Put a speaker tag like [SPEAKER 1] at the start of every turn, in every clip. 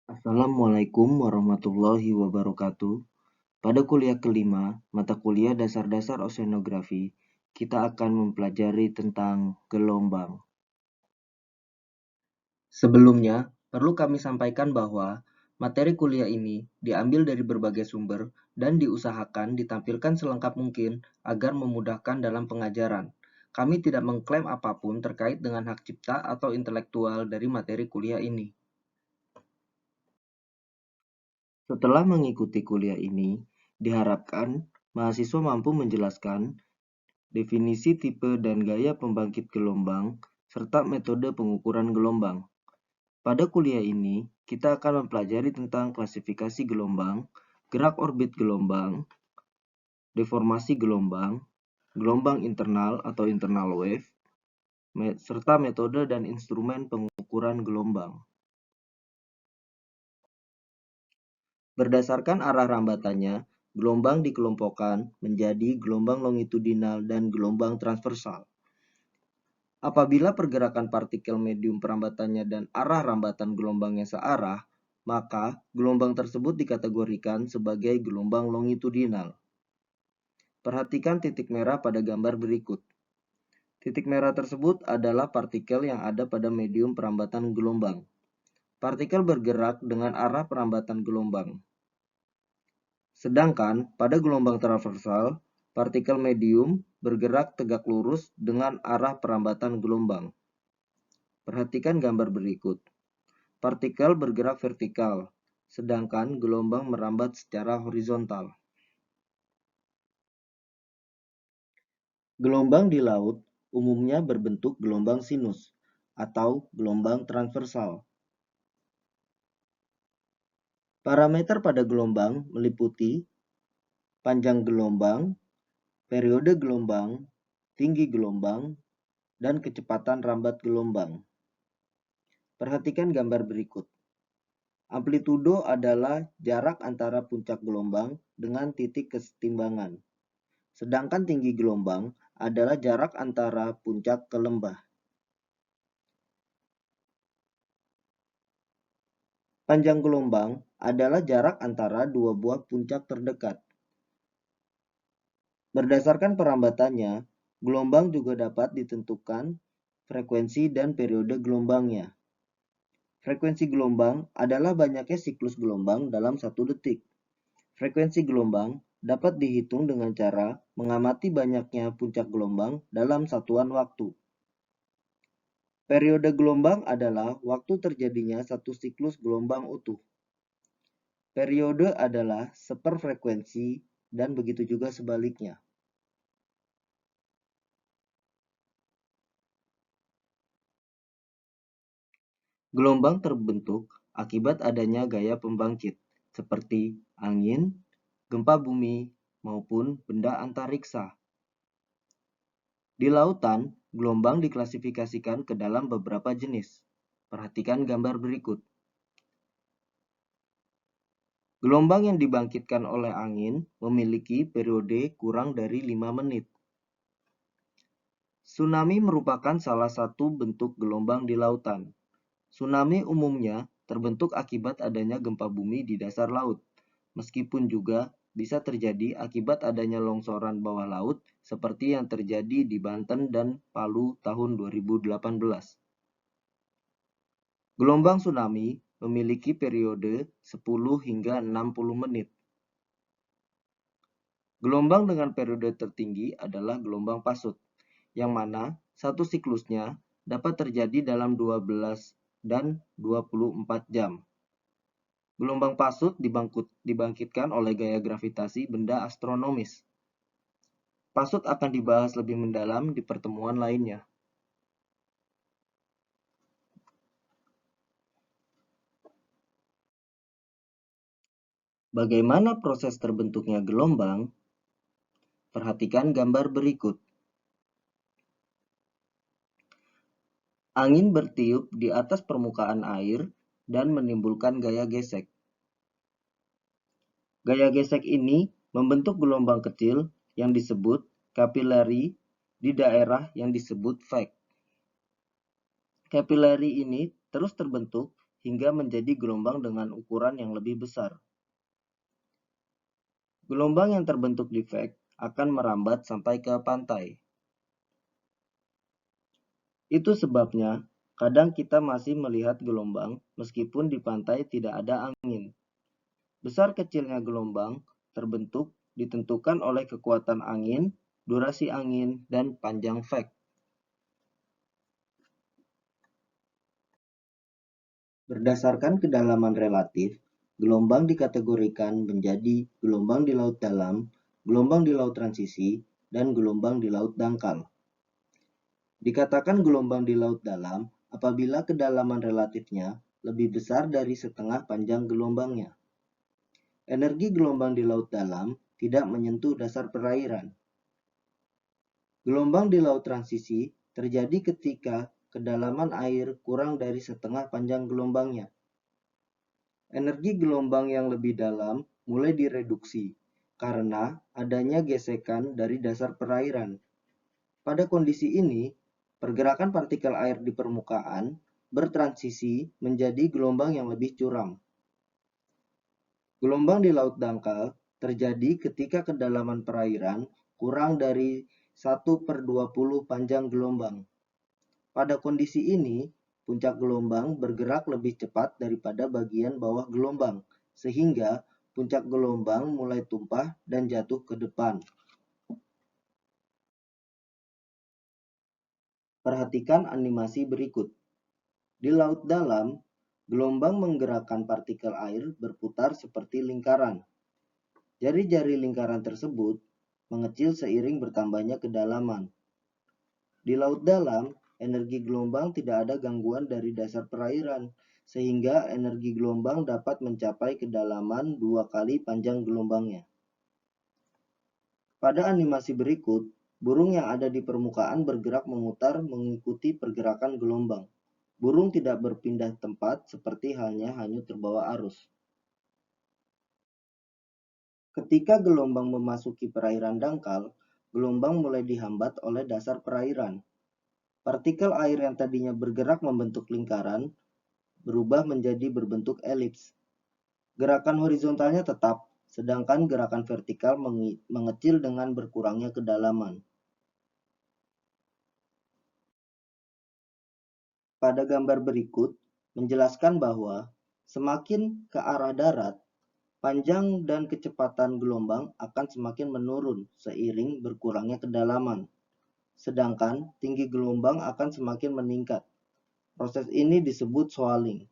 [SPEAKER 1] Assalamualaikum warahmatullahi wabarakatuh. Pada kuliah kelima, mata kuliah dasar-dasar oceanografi, kita akan mempelajari tentang gelombang. Sebelumnya, perlu kami sampaikan bahwa materi kuliah ini diambil dari berbagai sumber dan diusahakan ditampilkan selengkap mungkin agar memudahkan dalam pengajaran. Kami tidak mengklaim apapun terkait dengan hak cipta atau intelektual dari materi kuliah ini. Setelah mengikuti kuliah ini, diharapkan mahasiswa mampu menjelaskan definisi tipe dan gaya pembangkit gelombang, serta metode pengukuran gelombang. Pada kuliah ini, kita akan mempelajari tentang klasifikasi gelombang, gerak orbit gelombang, deformasi gelombang, gelombang internal atau internal wave, serta metode dan instrumen pengukuran gelombang. Berdasarkan arah rambatannya, gelombang dikelompokkan menjadi gelombang longitudinal dan gelombang transversal. Apabila pergerakan partikel medium perambatannya dan arah rambatan gelombangnya searah, maka gelombang tersebut dikategorikan sebagai gelombang longitudinal. Perhatikan titik merah pada gambar berikut. Titik merah tersebut adalah partikel yang ada pada medium perambatan gelombang. Partikel bergerak dengan arah perambatan gelombang. Sedangkan pada gelombang transversal, partikel medium bergerak tegak lurus dengan arah perambatan gelombang. Perhatikan gambar berikut. Partikel bergerak vertikal, sedangkan gelombang merambat secara horizontal. Gelombang di laut umumnya berbentuk gelombang sinus atau gelombang transversal. Parameter pada gelombang meliputi panjang gelombang, periode gelombang, tinggi gelombang, dan kecepatan rambat gelombang. Perhatikan gambar berikut. Amplitudo adalah jarak antara puncak gelombang dengan titik kesetimbangan. Sedangkan tinggi gelombang adalah jarak antara puncak ke lembah. Panjang gelombang adalah jarak antara dua buah puncak terdekat. Berdasarkan perambatannya, gelombang juga dapat ditentukan frekuensi dan periode gelombangnya. Frekuensi gelombang adalah banyaknya siklus gelombang dalam 1 detik. Frekuensi gelombang dapat dihitung dengan cara mengamati banyaknya puncak gelombang dalam satuan waktu. Periode gelombang adalah waktu terjadinya satu siklus gelombang utuh. Periode adalah seperfrekuensi dan begitu juga sebaliknya. Gelombang terbentuk akibat adanya gaya pembangkit, seperti angin, gempa bumi, maupun benda antariksa. Di lautan, gelombang diklasifikasikan ke dalam beberapa jenis. Perhatikan gambar berikut. Gelombang yang dibangkitkan oleh angin memiliki periode kurang dari 5 menit. Tsunami merupakan salah satu bentuk gelombang di lautan. Tsunami umumnya terbentuk akibat adanya gempa bumi di dasar laut, meskipun juga bisa terjadi akibat adanya longsoran bawah laut seperti yang terjadi di Banten dan Palu tahun 2018. Gelombang tsunami memiliki periode 10 hingga 60 menit. Gelombang dengan periode tertinggi adalah gelombang pasut, yang mana satu siklusnya dapat terjadi dalam 12 dan 24 jam. Gelombang pasut dibangkitkan oleh gaya gravitasi benda astronomis. Pasut akan dibahas lebih mendalam di pertemuan lainnya. Bagaimana proses terbentuknya gelombang? Perhatikan gambar berikut. Angin bertiup di atas permukaan air dan menimbulkan gaya gesek. Gaya gesek ini membentuk gelombang kecil yang disebut kapilari di daerah yang disebut vek. Kapilari ini terus terbentuk hingga menjadi gelombang dengan ukuran yang lebih besar. Gelombang yang terbentuk di vek akan merambat sampai ke pantai. Itu sebabnya kadang kita masih melihat gelombang meskipun di pantai tidak ada angin. Besar kecilnya gelombang terbentuk ditentukan oleh kekuatan angin, durasi angin, dan panjang vek. Berdasarkan kedalaman relatif, gelombang dikategorikan menjadi gelombang di laut dalam, gelombang di laut transisi, dan gelombang di laut dangkal. Dikatakan gelombang di laut dalam apabila kedalaman relatifnya lebih besar dari setengah panjang gelombangnya. Energi gelombang di laut dalam tidak menyentuh dasar perairan. Gelombang di laut transisi terjadi ketika kedalaman air kurang dari setengah panjang gelombangnya. Energi gelombang yang lebih dalam mulai direduksi karena adanya gesekan dari dasar perairan. Pada kondisi ini, pergerakan partikel air di permukaan bertransisi menjadi gelombang yang lebih curam. Gelombang di laut dangkal terjadi ketika kedalaman perairan kurang dari 1/20 panjang gelombang. Pada kondisi ini, puncak gelombang bergerak lebih cepat daripada bagian bawah gelombang, sehingga puncak gelombang mulai tumpah dan jatuh ke depan. Perhatikan animasi berikut. Di laut dalam, gelombang menggerakkan partikel air berputar seperti lingkaran. Jari-jari lingkaran tersebut mengecil seiring bertambahnya kedalaman. Di laut dalam, energi gelombang tidak ada gangguan dari dasar perairan, sehingga energi gelombang dapat mencapai kedalaman 2 kali panjang gelombangnya. Pada animasi berikut, burung yang ada di permukaan bergerak memutar mengikuti pergerakan gelombang. Burung tidak berpindah tempat seperti halnya hanyut terbawa arus. Ketika gelombang memasuki perairan dangkal, gelombang mulai dihambat oleh dasar perairan. Partikel air yang tadinya bergerak membentuk lingkaran berubah menjadi berbentuk elips. Gerakan horizontalnya tetap, sedangkan gerakan vertikal mengecil dengan berkurangnya kedalaman. Pada gambar berikut menjelaskan bahwa semakin ke arah darat, panjang dan kecepatan gelombang akan semakin menurun seiring berkurangnya kedalaman. Sedangkan tinggi gelombang akan semakin meningkat. Proses ini disebut shoaling.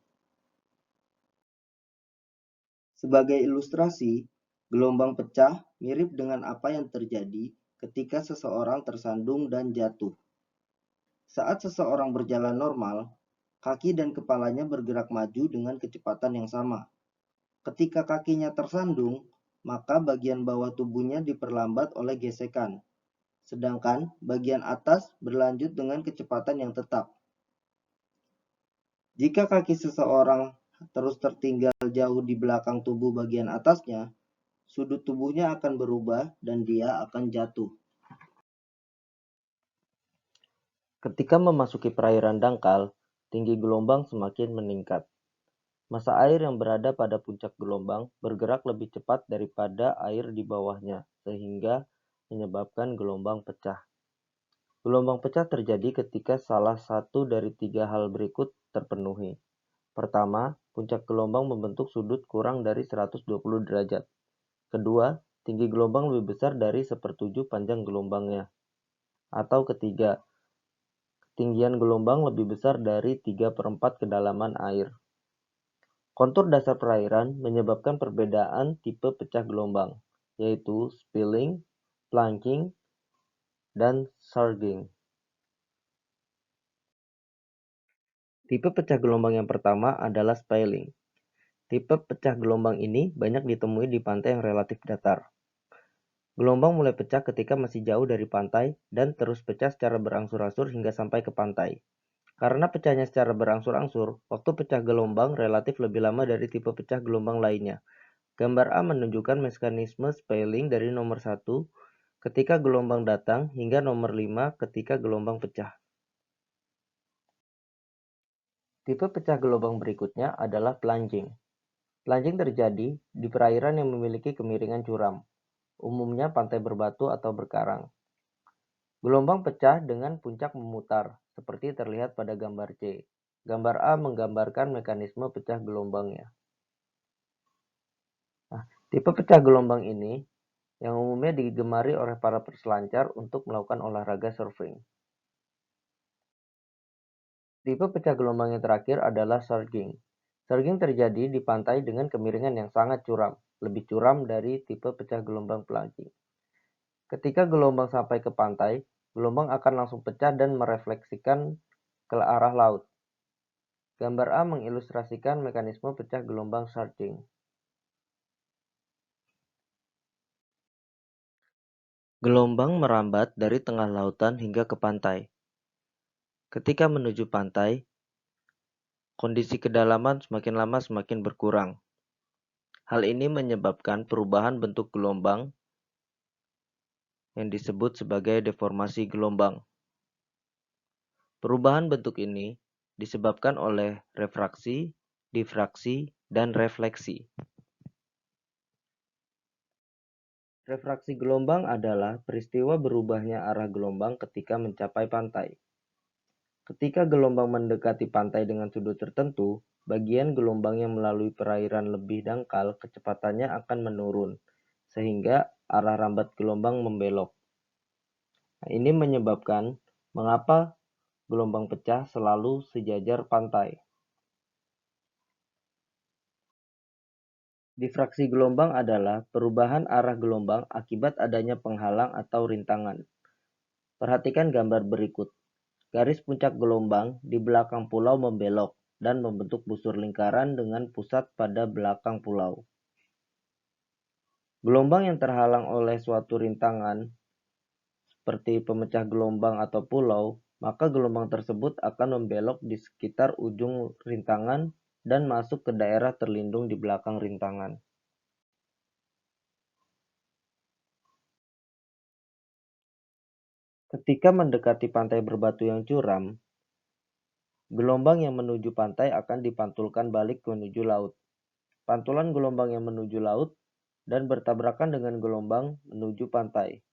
[SPEAKER 1] Sebagai ilustrasi, gelombang pecah mirip dengan apa yang terjadi ketika seseorang tersandung dan jatuh. Saat seseorang berjalan normal, kaki dan kepalanya bergerak maju dengan kecepatan yang sama. Ketika kakinya tersandung, maka bagian bawah tubuhnya diperlambat oleh gesekan. Sedangkan bagian atas berlanjut dengan kecepatan yang tetap. Jika kaki seseorang terus tertinggal jauh di belakang tubuh bagian atasnya, sudut tubuhnya akan berubah dan dia akan jatuh. Ketika memasuki perairan dangkal, tinggi gelombang semakin meningkat. Massa air yang berada pada puncak gelombang bergerak lebih cepat daripada air di bawahnya, sehingga menyebabkan gelombang pecah. Gelombang pecah terjadi ketika salah satu dari 3 hal berikut terpenuhi. Pertama, puncak gelombang membentuk sudut kurang dari 120 derajat. Kedua, tinggi gelombang lebih besar dari 1/7 panjang gelombangnya. Atau ketiga, ketinggian gelombang lebih besar dari 3/4 kedalaman air. Kontur dasar perairan menyebabkan perbedaan tipe pecah gelombang, yaitu spilling, plunking, dan surging. Tipe pecah gelombang yang pertama adalah spilling. Tipe pecah gelombang ini banyak ditemui di pantai yang relatif datar. Gelombang mulai pecah ketika masih jauh dari pantai dan terus pecah secara berangsur-angsur hingga sampai ke pantai. Karena pecahnya secara berangsur-angsur, waktu pecah gelombang relatif lebih lama dari tipe pecah gelombang lainnya. Gambar A menunjukkan mekanisme spilling dari nomor 1 ketika gelombang datang hingga nomor 5 ketika gelombang pecah.
[SPEAKER 2] Tipe pecah gelombang berikutnya adalah plunging. Plunging terjadi di perairan yang memiliki kemiringan curam, umumnya pantai berbatu atau berkarang. Gelombang pecah dengan puncak memutar, seperti terlihat pada gambar C. Gambar A menggambarkan mekanisme pecah gelombangnya. Nah, tipe pecah gelombang ini yang umumnya digemari oleh para peselancar untuk melakukan olahraga surfing. Tipe pecah gelombang yang terakhir adalah surging. Surging terjadi di pantai dengan kemiringan yang sangat curam, lebih curam dari tipe pecah gelombang plunging. Ketika gelombang sampai ke pantai, gelombang akan langsung pecah dan merefleksikan ke arah laut. Gambar A mengilustrasikan mekanisme pecah gelombang surging.
[SPEAKER 1] Gelombang merambat dari tengah lautan hingga ke pantai. Ketika menuju pantai, kondisi kedalaman semakin lama semakin berkurang. Hal ini menyebabkan perubahan bentuk gelombang yang disebut sebagai deformasi gelombang. Perubahan bentuk ini disebabkan oleh refraksi, difraksi, dan refleksi. Refraksi gelombang adalah peristiwa berubahnya arah gelombang ketika mencapai pantai. Ketika gelombang mendekati pantai dengan sudut tertentu, bagian gelombang yang melalui perairan lebih dangkal kecepatannya akan menurun, sehingga arah rambat gelombang membelok. Nah, ini menyebabkan mengapa gelombang pecah selalu sejajar pantai. Difraksi gelombang adalah perubahan arah gelombang akibat adanya penghalang atau rintangan. Perhatikan gambar berikut. Garis puncak gelombang di belakang pulau membelok dan membentuk busur lingkaran dengan pusat pada belakang pulau. Gelombang yang terhalang oleh suatu rintangan, seperti pemecah gelombang atau pulau, maka gelombang tersebut akan membelok di sekitar ujung rintangan dan masuk ke daerah terlindung di belakang rintangan. Ketika mendekati pantai berbatu yang curam, gelombang yang menuju pantai akan dipantulkan balik menuju laut. Pantulan gelombang yang menuju laut dan bertabrakan dengan gelombang menuju pantai.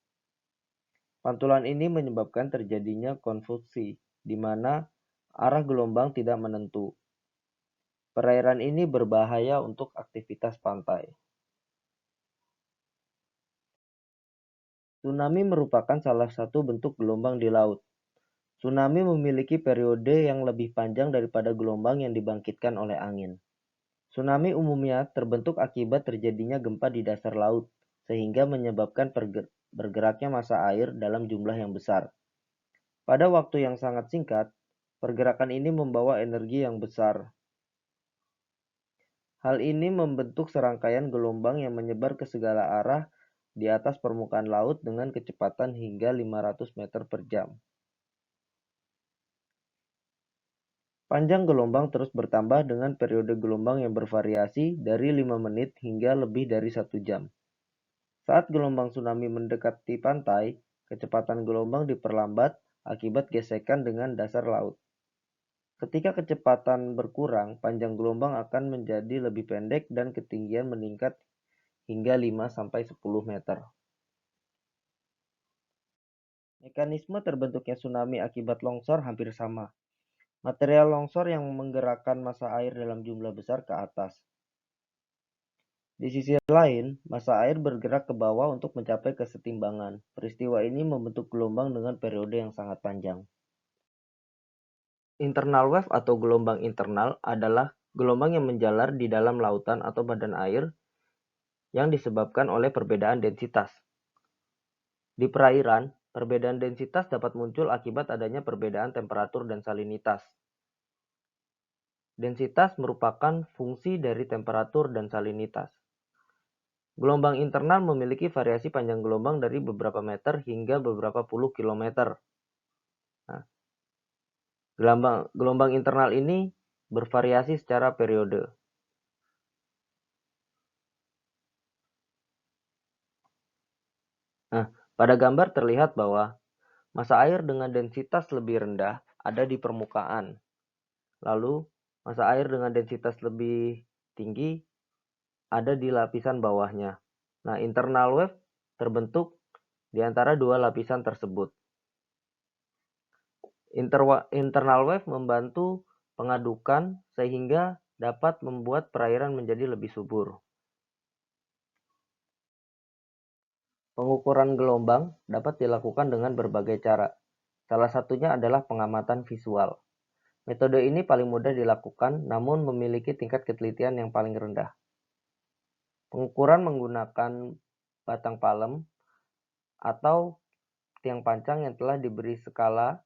[SPEAKER 1] Pantulan ini menyebabkan terjadinya konfusi, di mana arah gelombang tidak menentu. Perairan ini berbahaya untuk aktivitas pantai. Tsunami merupakan salah satu bentuk gelombang di laut. Tsunami memiliki periode yang lebih panjang daripada gelombang yang dibangkitkan oleh angin. Tsunami umumnya terbentuk akibat terjadinya gempa di dasar laut, sehingga menyebabkan bergeraknya massa air dalam jumlah yang besar. Pada waktu yang sangat singkat, pergerakan ini membawa energi yang besar. Hal ini membentuk serangkaian gelombang yang menyebar ke segala arah di atas permukaan laut dengan kecepatan hingga 500 meter per jam. Panjang gelombang terus bertambah dengan periode gelombang yang bervariasi dari 5 menit hingga lebih dari 1 jam. Saat gelombang tsunami mendekati pantai, kecepatan gelombang diperlambat akibat gesekan dengan dasar laut. Ketika kecepatan berkurang, panjang gelombang akan menjadi lebih pendek dan ketinggian meningkat hingga 5-10 meter. Mekanisme terbentuknya tsunami akibat longsor hampir sama. Material longsor yang menggerakkan massa air dalam jumlah besar ke atas. Di sisi lain, massa air bergerak ke bawah untuk mencapai kesetimbangan. Peristiwa ini membentuk gelombang dengan periode yang sangat panjang. Internal wave atau gelombang internal adalah gelombang yang menjalar di dalam lautan atau badan air yang disebabkan oleh perbedaan densitas. Di perairan, perbedaan densitas dapat muncul akibat adanya perbedaan temperatur dan salinitas. Densitas merupakan fungsi dari temperatur dan salinitas. Gelombang internal memiliki variasi panjang gelombang dari beberapa meter hingga beberapa puluh kilometer. Nah, gelombang internal ini bervariasi secara periode. Nah, pada gambar terlihat bahwa massa air dengan densitas lebih rendah ada di permukaan. Lalu,
[SPEAKER 2] Massa air dengan densitas lebih tinggi ada di lapisan bawahnya. Nah, internal wave terbentuk di antara dua lapisan tersebut. Internal wave membantu pengadukan sehingga dapat membuat perairan menjadi lebih subur. Pengukuran gelombang dapat dilakukan dengan berbagai cara. Salah satunya adalah pengamatan visual. Metode ini paling mudah dilakukan namun memiliki tingkat ketelitian yang paling rendah. Pengukuran menggunakan batang palem atau tiang pancang yang telah diberi skala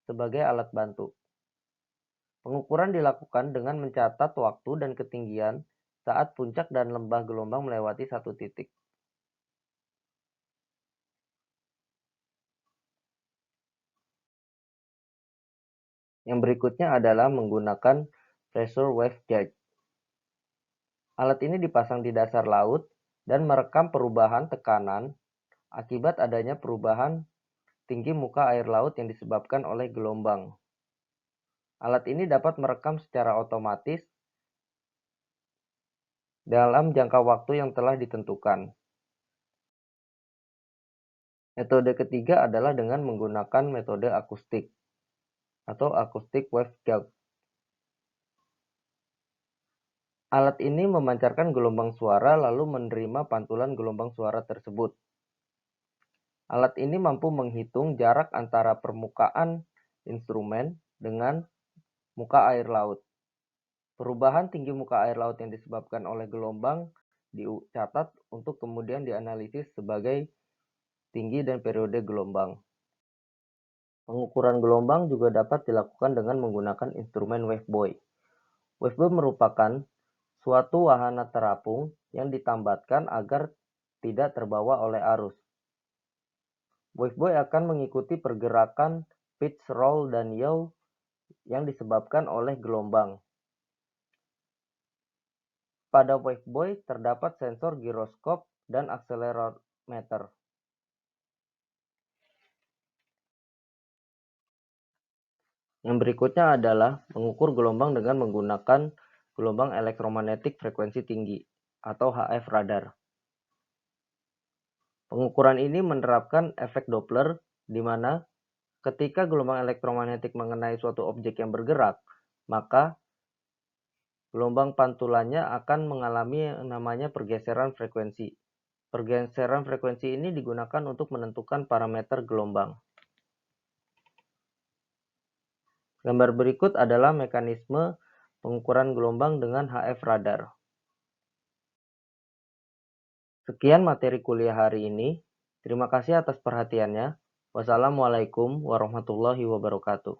[SPEAKER 2] sebagai alat bantu. Pengukuran dilakukan dengan mencatat waktu dan ketinggian saat puncak dan lembah gelombang melewati satu titik. Yang berikutnya adalah menggunakan pressure wave gauge. Alat ini dipasang di dasar laut dan merekam perubahan tekanan akibat adanya perubahan tinggi muka air laut yang disebabkan oleh gelombang. Alat ini dapat merekam secara otomatis dalam jangka waktu yang telah ditentukan. Metode ketiga adalah dengan menggunakan metode akustik atau acoustic wave gauge. Alat ini memancarkan gelombang suara lalu menerima pantulan gelombang suara tersebut. Alat ini mampu menghitung jarak antara permukaan instrumen dengan muka air laut. Perubahan tinggi muka air laut yang disebabkan oleh gelombang dicatat untuk kemudian dianalisis sebagai tinggi dan periode gelombang. Pengukuran gelombang juga dapat dilakukan dengan menggunakan instrumen wavebuoy. Wavebuoy merupakan suatu wahana terapung yang ditambatkan agar tidak terbawa oleh arus. Wavebuoy akan mengikuti pergerakan pitch, roll, dan yaw yang disebabkan oleh gelombang. Pada wavebuoy terdapat sensor giroskop dan akselerometer. Yang berikutnya adalah mengukur gelombang dengan menggunakan gelombang elektromagnetik frekuensi tinggi atau HF radar. Pengukuran ini menerapkan efek Doppler di mana ketika gelombang elektromagnetik mengenai suatu objek yang bergerak, maka gelombang pantulannya akan mengalami yang namanya pergeseran frekuensi. Pergeseran frekuensi ini digunakan untuk menentukan parameter gelombang. Gambar berikut adalah mekanisme pengukuran gelombang dengan HF radar. Sekian materi kuliah hari ini. Terima kasih atas perhatiannya. Wassalamualaikum warahmatullahi wabarakatuh.